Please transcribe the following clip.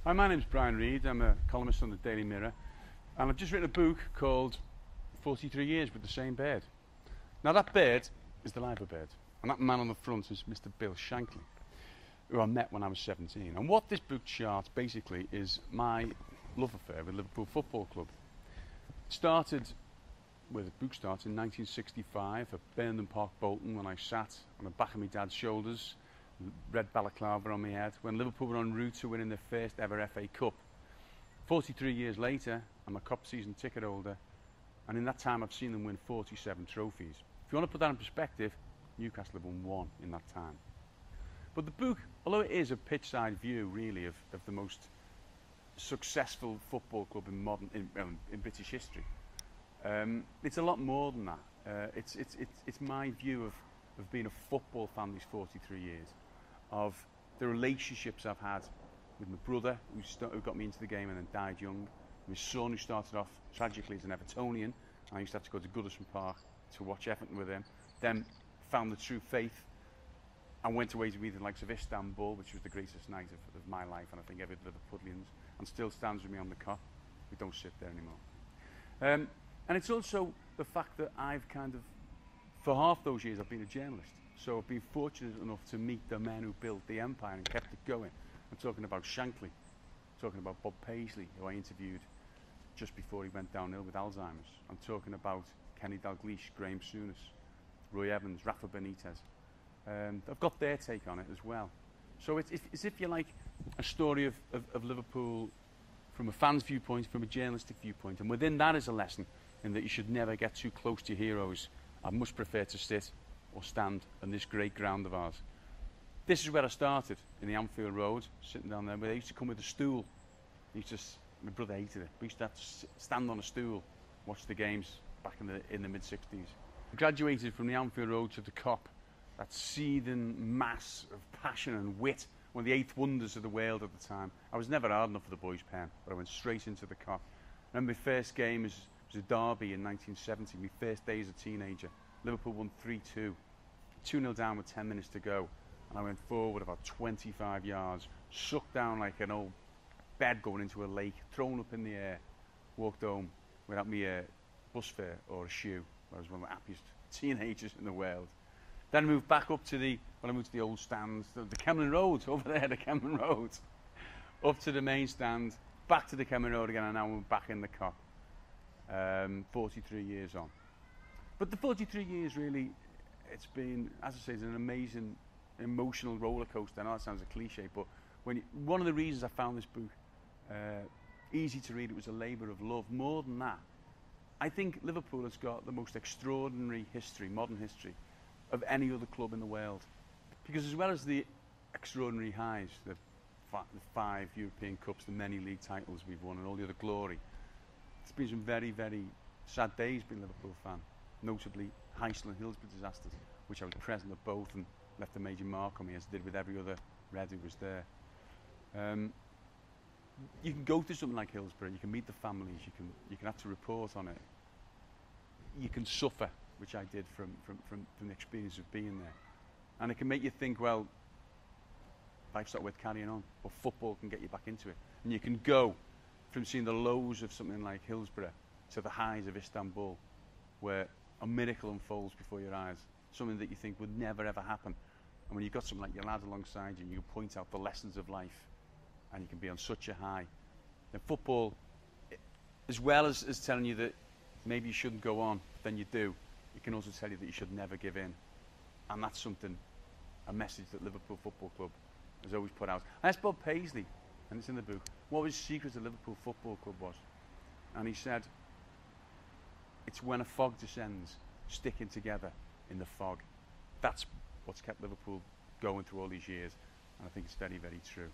Hi, my name's Brian Reade. I'm a columnist on the Daily Mirror, and I've just written a book called 43 Years with the Same Bird. Now, that bird is the Liver bird, and that man on the front is Mr. Bill Shankly, who I met when I was 17. And what this book charts basically is my love affair with Liverpool Football Club. It started where the book starts in 1965 at Burnham Park, Bolton, when I sat on the back of my dad's shoulders, red balaclava on my head, when Liverpool were en route to winning their first ever FA Cup. 43 years later, I'm a Cup season ticket holder, and in that time I've seen them win 47 trophies. If you want to put that in perspective, Newcastle have won 1 in that time. But the book, although it is a pitch-side view really of the most successful football club in British history, it's a lot more than that. It's my view of being a football fan these 43 years, of the relationships I've had with my brother, who got me into the game and then died young, my son, who started off tragically as an Evertonian. I used to have to go to Goodison Park to watch Everton with him, then found the true faith and went away to meet the likes of Istanbul, which was the greatest night of my life, and I think every Liverpudlians, and still stands with me on the Kop. We don't sit there anymore. And it's also the fact that I've for half those years I've been a journalist, so I've been fortunate enough to meet the men who built the empire and kept it going. I'm talking about Shankly, I'm talking about Bob Paisley, who I interviewed just before he went downhill with Alzheimer's. I'm talking about Kenny Dalglish, Graham Souness, Roy Evans, Rafa Benitez. I've got their take on it as well. So it's as if you like a story of Liverpool from a fan's viewpoint, from a journalistic viewpoint, and within that is a lesson in that you should never get too close to your heroes. I much prefer to sit or stand on this great ground of ours. This is where I started, in the Anfield Road, sitting down there, where they used to come with a stool. My brother hated it. We used to have to stand on a stool, watch the games back in the mid-60s. I graduated from the Anfield Road to the Kop, that seething mass of passion and wit, one of the 8th wonders of the world at the time. I was never hard enough for the boys' pen, but I went straight into the Kop. I remember my first game was a derby in 1970, my first day as a teenager. Liverpool won 3-2, 2-0 down with 10 minutes to go, and I went forward about 25 yards, sucked down like an old bed going into a lake, thrown up in the air, walked home without me a bus fare or a shoe. I was one of the happiest teenagers in the world. Then I moved back up to the old stands, the Kemlyn Road, over there, the Kemlyn Road, up to the main stand, back to the Kemlyn Road again, and now we're back in the Kop. 43 years on. But the 43 years really, it's been, as I say, it's an amazing emotional roller coaster. I know that sounds a cliche, but one of the reasons I found this book easy to read, it was a labour of love. More than that, I think Liverpool has got the most extraordinary history, modern history, of any other club in the world. Because as well as the extraordinary highs, the 5 European Cups, the many league titles we've won, and all the other glory, it's been some very, very sad days being a Liverpool fan, notably Heysel and Hillsborough disasters, which I was present at both and left a major mark on me, as I did with every other Red who was there. You can go to something like Hillsborough, you can meet the families, you can have to report on it. You can suffer, which I did from the experience of being there. And it can make you think, well, life's not worth carrying on, but football can get you back into it. And you can go from seeing the lows of something like Hillsborough to the highs of Istanbul, where a miracle unfolds before your eyes, something that you think would never ever happen. And when you've got something like your lad alongside you, and you can point out the lessons of life, and you can be on such a high. Then football, as well as telling you that maybe you shouldn't go on, but then you do, it can also tell you that you should never give in. And that's something, a message that Liverpool Football Club has always put out. I asked Bob Paisley, and it's in the book, what his secret of Liverpool Football Club was. And he said, it's when a fog descends, sticking together in the fog. That's what's kept Liverpool going through all these years, and I think it's very, very true.